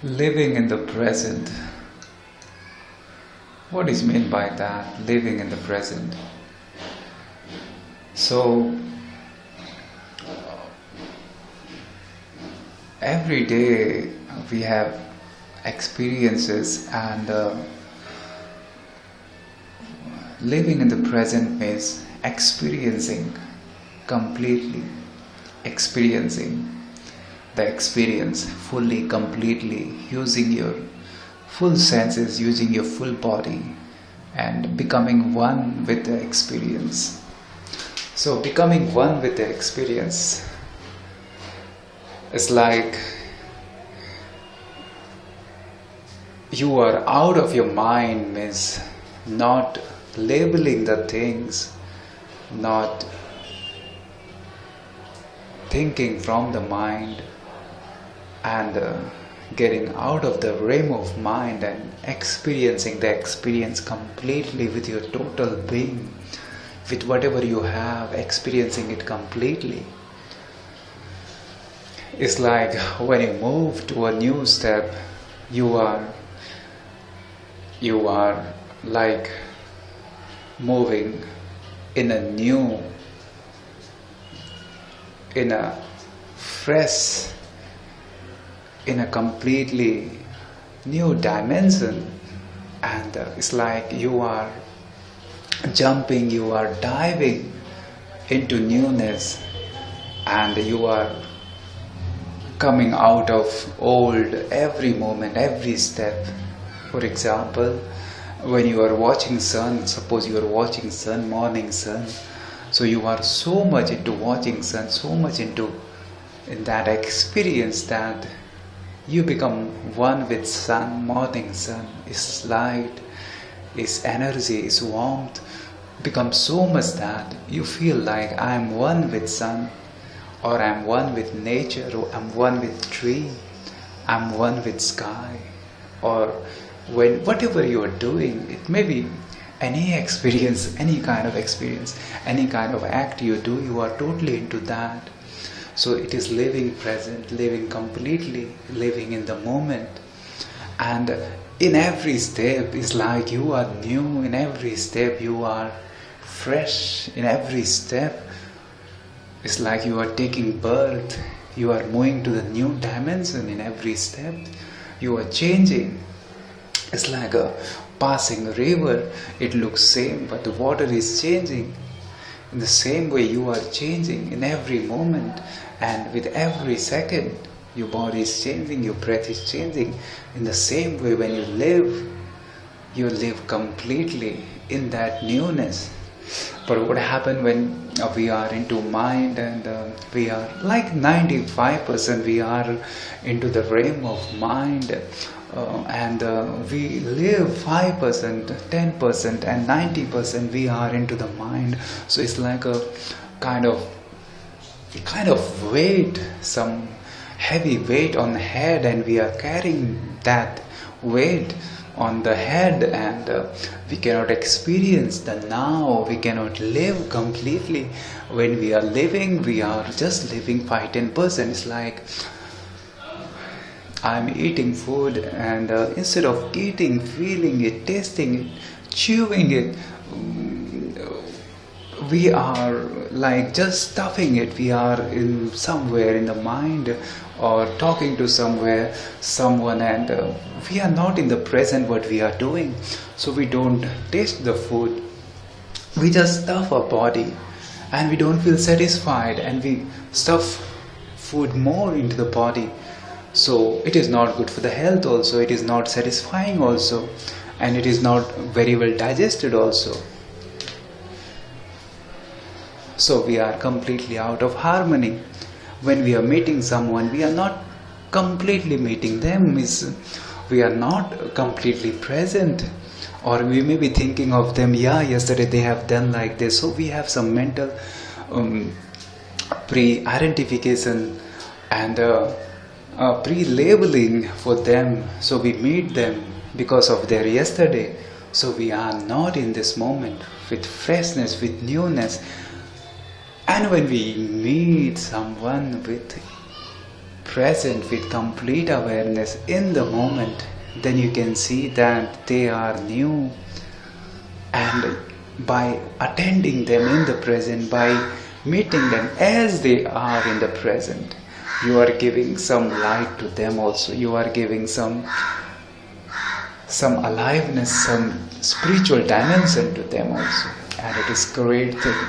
Living in the present. What is meant by that? Living in the present. So, every day we have experiences, and living in the present means experiencing completely, experiencing the experience fully, completely, using your full senses, using your full body, and becoming one with the experience. So, becoming one with the experience is like you are out of your mind, means not labeling the things, not thinking from the mind, and getting out of the realm of mind and experiencing the experience completely with your total being, with whatever you have, experiencing it completely. It's like when you move to a new step, you are like moving in a fresh, in a completely new dimension, and it's like you are jumping, you are diving into newness, and you are coming out of old every moment, every step. For example, when you are watching sun, suppose you are watching sun, morning sun, so you are so much into watching sun, so much into in that experience that you become one with sun, morning sun. Its light, its energy, its warmth becomes so much that you feel like I am one with sun, or I am one with nature, or I am one with tree, I am one with sky, or when whatever you are doing, it may be any experience, any kind of experience, any kind of act you do, you are totally into that. So it is living present, living completely, living in the moment. And in every step is like you are new, in every step you are fresh, in every step it's like you are taking birth, you are moving to the new dimension. In every step you are changing. It's like a passing river, it looks same but the water is changing. In the same way you are changing in every moment, and with every second your body is changing, your breath is changing. In the same way when you live completely in that newness. But what happens when we are into mind, and we are like 95% we are into the realm of mind, and we live 5%, 10%, and 90% we are into the mind. So it's like a kind of weight, some heavy weight on the head, and we are carrying that weight on the head, and we cannot experience the now, we cannot live completely. When we are living, we are just living 5-10%. It's like I'm eating food, and instead of eating, feeling it, tasting it, chewing it, we are like just stuffing it. We are in somewhere in the mind, or talking to someone, and we are not in the present what we are doing. So we don't taste the food, we just stuff our body, and we don't feel satisfied, and we stuff food more into the body. So it is not good for the health also, it is not satisfying also, and it is not very well digested also. So we are completely out of harmony. When we are meeting someone, we are not completely meeting them, we are not completely present, or we may be thinking of them, yeah, yesterday they have done like this. So we have some mental pre-identification and pre-labeling for them. So we meet them because of their yesterday. So we are not in this moment with freshness, with newness. And when we meet someone with present with complete awareness in the moment, then you can see that they are new. And by attending them in the present, by meeting them as they are in the present, you are giving some light to them also. You are giving some aliveness, some spiritual dimension to them also. And it is great thing.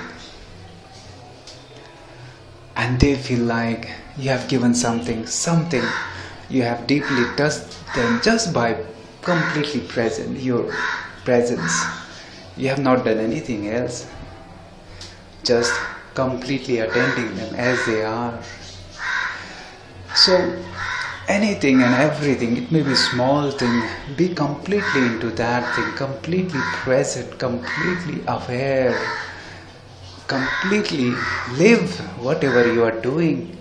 And they feel like you have given something, you have deeply touched them just by completely present, your presence. You have not done anything else, just completely attending them as they are. So anything and everything, it may be small thing, be completely into that thing, completely present, completely aware, completely live whatever you are doing.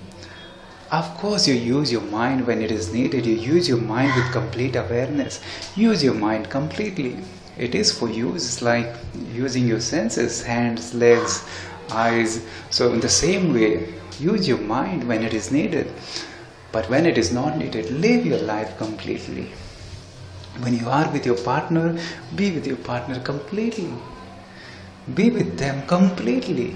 Of course, you use your mind when it is needed. You use your mind with complete awareness. Use your mind completely. It is for use. It's like using your senses, hands, legs, eyes. So in the same way, use your mind when it is needed. But when it is not needed, live your life completely. When you are with your partner, be with your partner completely. Be with them completely.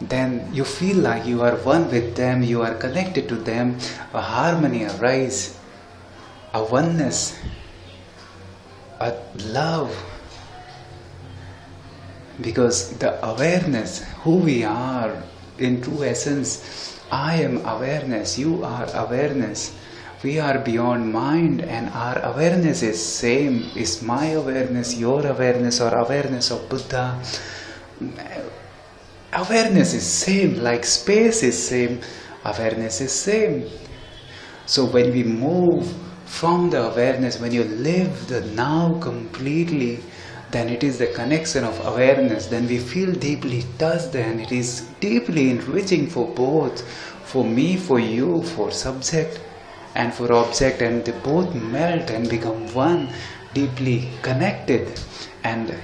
Then you feel like you are one with them, you are connected to them, a harmony arises, a oneness, a love. Because the awareness, who we are in true essence, I am awareness, you are awareness. We are beyond mind, and our awareness is same. Is my awareness, your awareness, or awareness of Buddha. Awareness is same, like space is same, awareness is same. So when we move from the awareness, when you live the now completely, then it is the connection of awareness. Then we feel deeply touched, and it is deeply enriching for both, for me, for you, for subject and for object, and they both melt and become one, deeply connected. And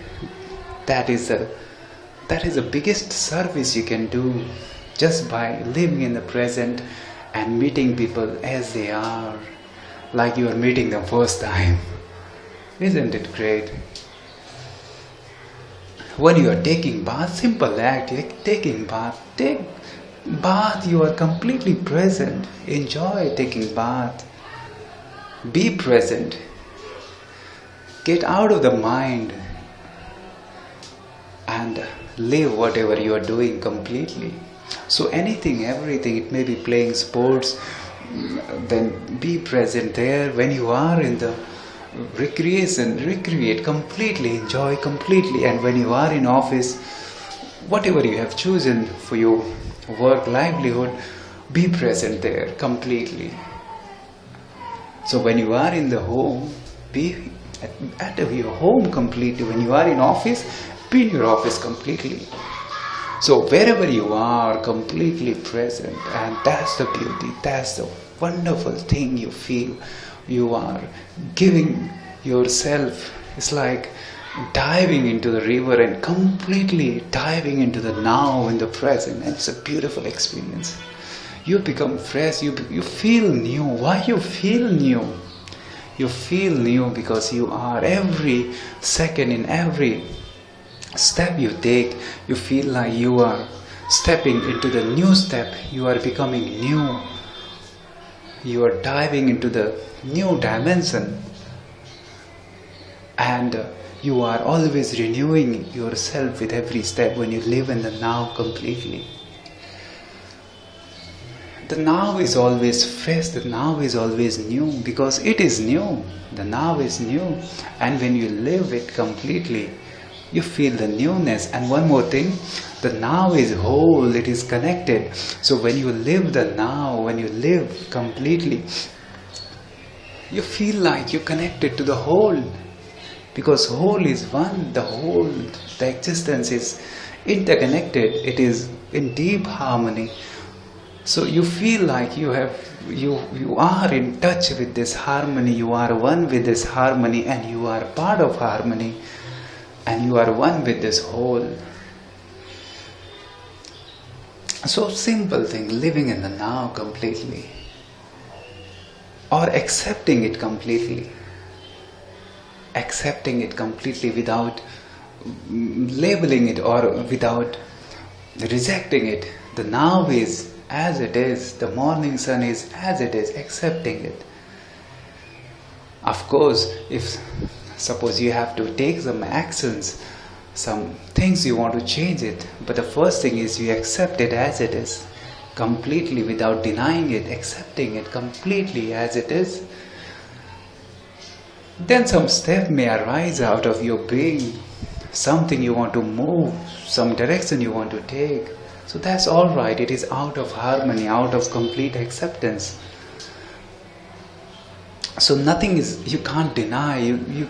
that is the biggest service you can do, just by living in the present and meeting people as they are, like you are meeting them first time. Isn't it great? When you are taking bath, simple act, like taking bath, take bath, you are completely present. Enjoy taking bath. Be present. Get out of the mind and live whatever you are doing completely. So anything, everything, it may be playing sports, then be present there. When you are in the recreation, recreate completely, enjoy completely. And when you are in office, whatever you have chosen for your work, livelihood, be present there completely. So when you are in the home, be at your home completely. When you are in office, be in your office completely. So wherever you are, completely present. And that's the beauty, that's the wonderful thing you feel. You are giving yourself. It's like diving into the river and completely diving into the now, in the present. And it's a beautiful experience. You become fresh, you feel new. Why you feel new? You feel new because you are every second, in every step you take, you feel like you are stepping into the new step. You are becoming new. You are diving into the new dimension. And you are always renewing yourself with every step when you live in the now completely. The now is always fresh, the now is always new, because it is new. The now is new. And when you live it completely, you feel the newness. And one more thing, the now is whole, it is connected. So when you live the now, when you live completely, you feel like you're connected to the whole. Because whole is one, the whole, the existence is interconnected, it is in deep harmony. So you feel like you are in touch with this harmony, you are one with this harmony, and you are part of harmony, and you are one with this whole. So simple thing, living in the now completely, or accepting it completely without labeling it or without rejecting it. The now is as it is, the morning sun is as it is, accepting it. Of course, if suppose you have to take some actions, some things you want to change it, but the first thing is you accept it as it is, completely without denying it, accepting it completely as it is. Then some step may arise out of your being, something you want to move, some direction you want to take. So that's all right. It is out of harmony, out of complete acceptance. So nothing is, you can't deny,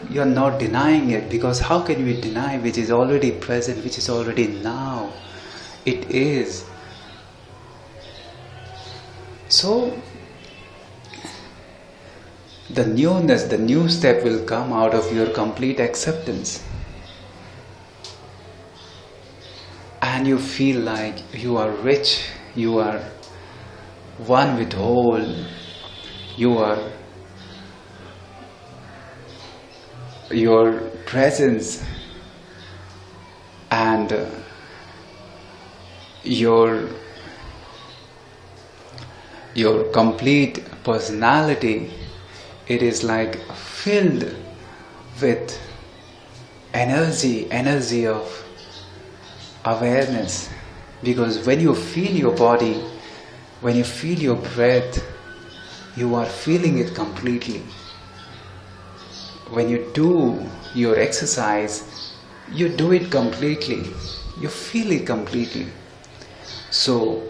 you're not denying it, because how can you deny which is already present, which is already now? It is. So the newness, the new step will come out of your complete acceptance. And you feel like you are rich, you are one with whole, your presence and your complete personality, it is like filled with energy of awareness. Because when you feel your body, when you feel your breath, you are feeling it completely. When you do your exercise, you do it completely, you feel it completely. So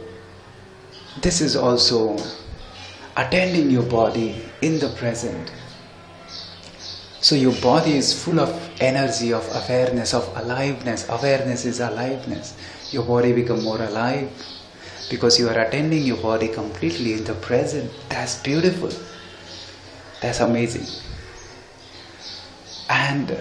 this is also attending your body in the present. So your body is full of energy, of awareness, of aliveness. Awareness is aliveness. Your body becomes more alive because you are attending your body completely in the present. That's beautiful. That's amazing. And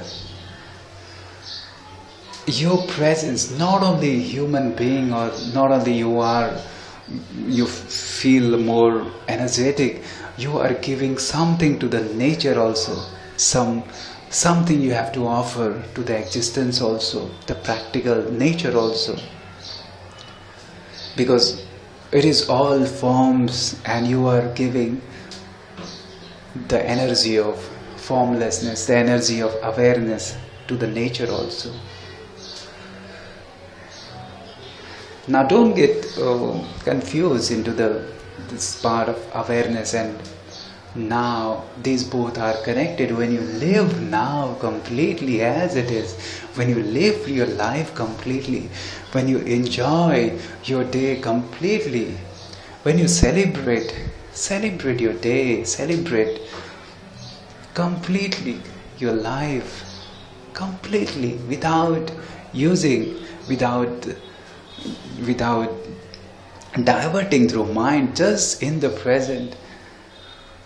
your presence, not only human being, or not only you feel more energetic, you are giving something to the nature also. Something you have to offer to the existence also, the practical nature also. Because it is all forms, and you are giving the energy of formlessness, the energy of awareness to the nature also. Now don't get confused into this part of awareness and now. These both are connected. When you live now completely as it is, when you live your life completely, when you enjoy your day completely, when you celebrate your day, celebrate completely your life, completely, without diverting through mind, just in the present,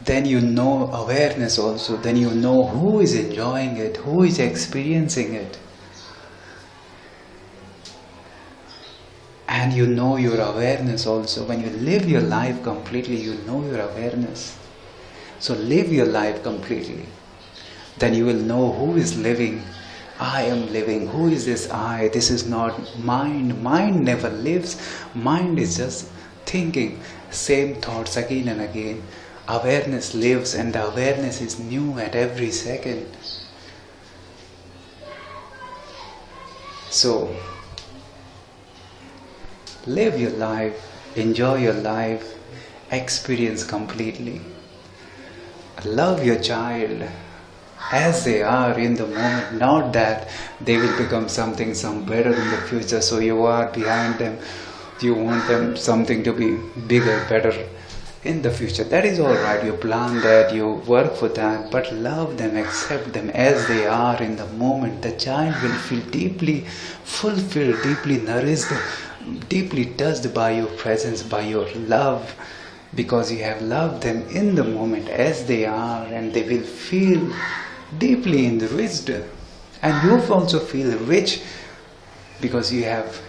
then you know awareness also. Then you know who is enjoying it, who is experiencing it. And you know your awareness also. When you live your life completely, you know your awareness. So live your life completely. Then you will know who is living. I am living. Who is this I? This is not mind. Mind never lives. Mind is just thinking same thoughts again and again. Awareness lives, and the awareness is new at every second. So live your life, enjoy your life, experience completely. Love your child as they are in the moment, not that they will become some better in the future, so you are behind them, you want them something to be bigger, better in the future. That is all right, you plan that, you work for that, but love them, accept them as they are in the moment. The child will feel deeply fulfilled, deeply nourished, deeply touched by your presence, by your love, because you have loved them in the moment as they are, and they will feel deeply enriched. And you also feel rich because you have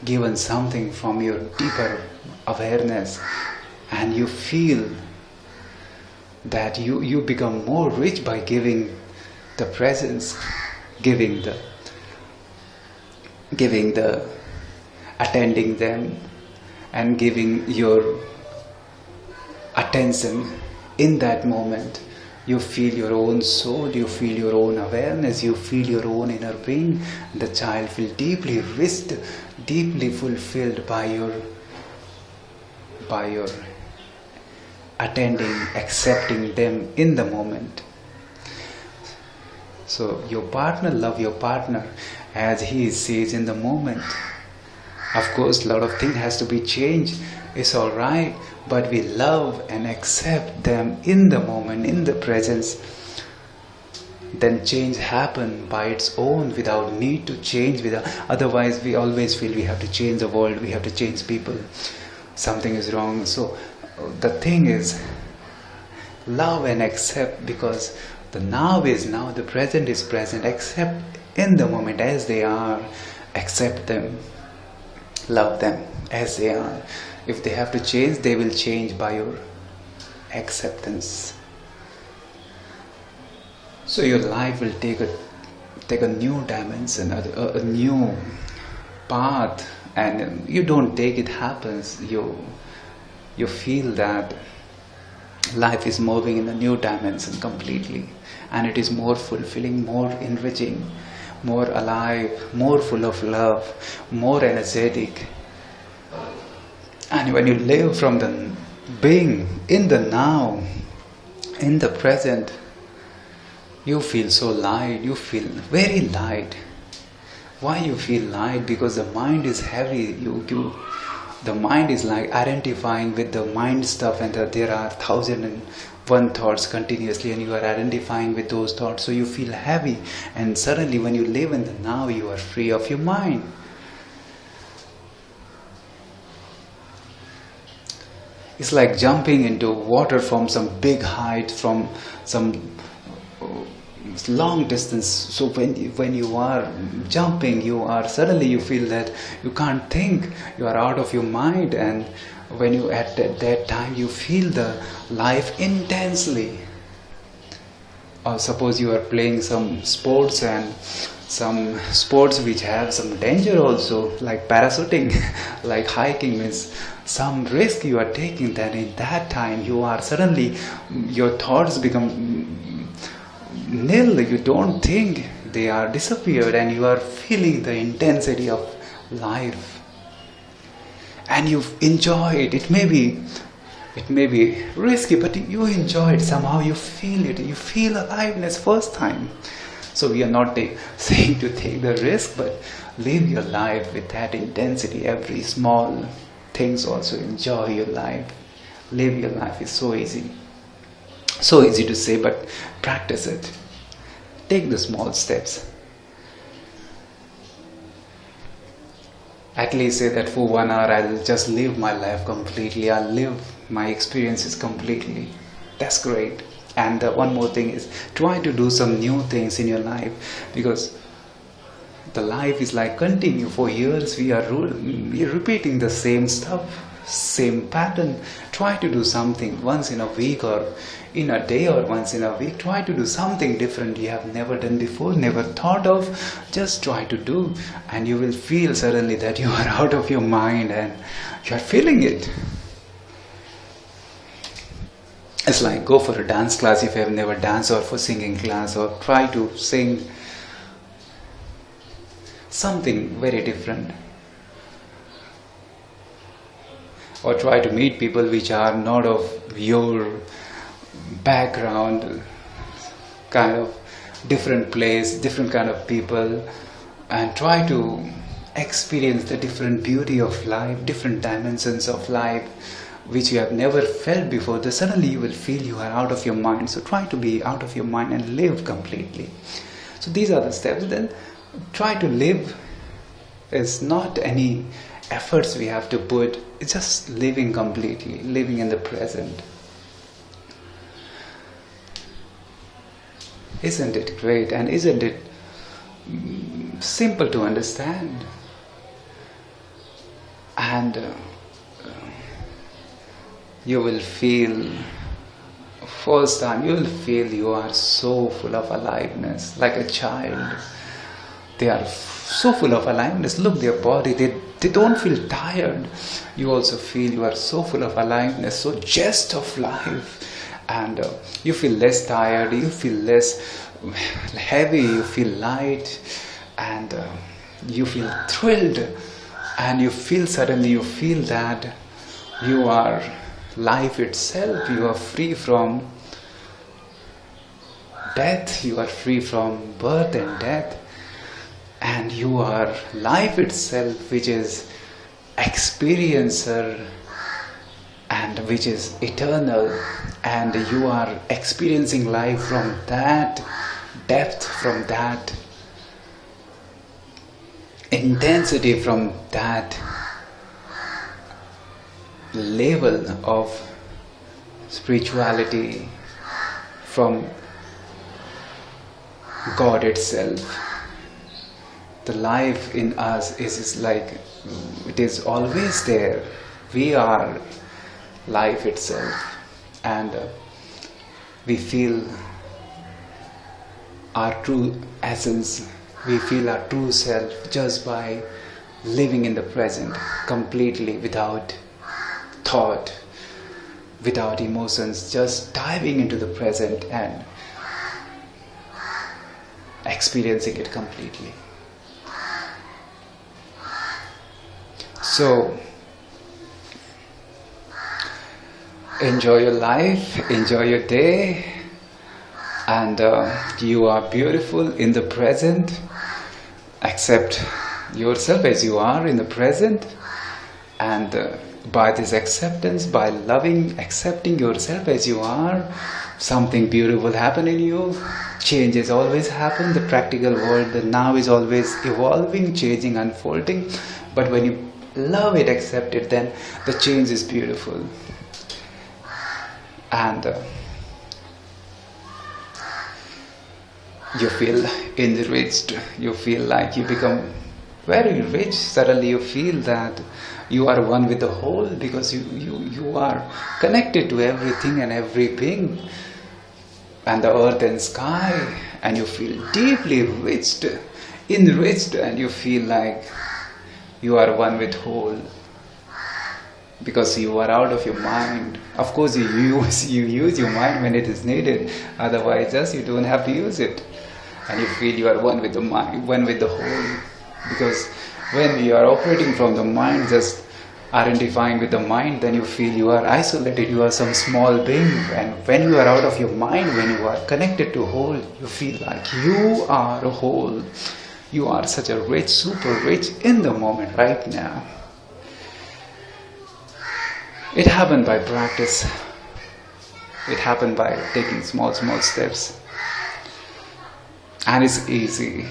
given something from your deeper awareness, and you feel that you become more rich by giving the presence, giving the attending them, and giving your attention in that moment. You feel your own soul, you feel your own awareness, you feel your own inner being. The child feels deeply rich, deeply fulfilled by your attending, accepting them in the moment. So your partner, love your partner as he sees in the moment. Of course, a lot of things has to be changed. It's all right, but we love and accept them in the moment, in the presence. Then change happen by its own without need to change. Otherwise, we always feel we have to change the world, we have to change people. Something is wrong. So the thing is, love and accept, because the now is now, the present is present. Accept in the moment as they are. Accept them. Love them as they are. If they have to change, they will change by your acceptance. So your life will take a new dimension, a new path, and you don't take it happens. You feel that life is moving in a new dimension completely, and it is more fulfilling, more enriching, more alive, more full of love, more energetic. And when you live from the being in the now, in the present, you feel so light, you feel very light. Why you feel light? Because the mind is heavy. The mind is like identifying with the mind stuff, and there are 1,001 thoughts continuously, and you are identifying with those thoughts, so you feel heavy. And suddenly when you live in the now, you are free of your mind. It's like jumping into water from some big height, from some long distance. So when you are jumping, suddenly you feel that you can't think, you are out of your mind. And when you at that time you feel the life intensely. Or suppose you are playing some sports, and some sports which have some danger also, like parachuting, like hiking, means some risk you are taking. Then in that time you are suddenly, your thoughts become nil. You don't think, they are disappeared, and you are feeling the intensity of life, and you enjoy it. It may be risky, but you enjoy it somehow. You feel it, you feel aliveness first time. So we are not saying to take the risk, but live your life with that intensity. Every small things also, enjoy your life. Live your life is so easy to say, but practice it. Take the small steps. At least say that for 1 hour I'll just live my life completely. I'll live my experiences completely. That's great. And one more thing is, try to do some new things in your life, because the life is like continue. For years we are repeating the same stuff, same pattern. Try to do something once in a week, or in a day, or once in a week. Try to do something different you have never done before, never thought of. Just try to do, and you will feel suddenly that you are out of your mind, and you are feeling it. It's like go for a dance class if you have never danced, or for singing class, or try to sing something very different, or try to meet people which are not of your background, kind of different place, different kind of people, and try to experience the different beauty of life, different dimensions of life which you have never felt before. Then suddenly you will feel you are out of your mind. So try to be out of your mind and live completely. So these are the steps. Then try to live. It's not any efforts we have to put. It's just living completely, living in the present. Isn't it great? And isn't it simple to understand? and you will feel, first time you will feel you are so full of aliveness, like a child. They are so full of aliveness. Look, their body, they don't feel tired. You also feel you are so full of aliveness, so zest of life, and you feel less tired, you feel less heavy, you feel light, and you feel thrilled, and you feel, suddenly you feel that you are life itself. You are free from death, you are free from birth and death, and you are life itself, which is experiencer and which is eternal, and you are experiencing life from that depth, from that intensity, from that level of spirituality, from God itself. The life in us is like, it is always there. We are life itself, and we feel our true essence, we feel our true self just by living in the present completely, without thought, without emotions, just diving into the present and experiencing it completely. So, enjoy your life, enjoy your day, and you are beautiful in the present. Accept yourself as you are in the present, and by this acceptance, by loving, accepting yourself as you are, something beautiful happen in you. Changes always happen. The practical world, the now, is always evolving, changing, unfolding. But when you love it, accept it, then the change is beautiful. And you feel enriched, you feel like you become very rich. Suddenly you feel that you are one with the whole, because you are connected to everything and every being, and the earth and sky, and you feel deeply enriched, and you feel like you are one with whole, because you are out of your mind. Of course, you use your mind when it is needed, otherwise just you don't have to use it, and you feel you are one with the mind, one with the whole. Because when you are operating from the mind, just identifying with the mind, then you feel you are isolated, you are some small being. And when you are out of your mind, when you are connected to whole, you feel like you are a whole. You are such a rich, super rich in the moment, right now. It happened by practice. It happened by taking small steps. And it's easy.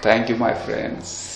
Thank you, my friends.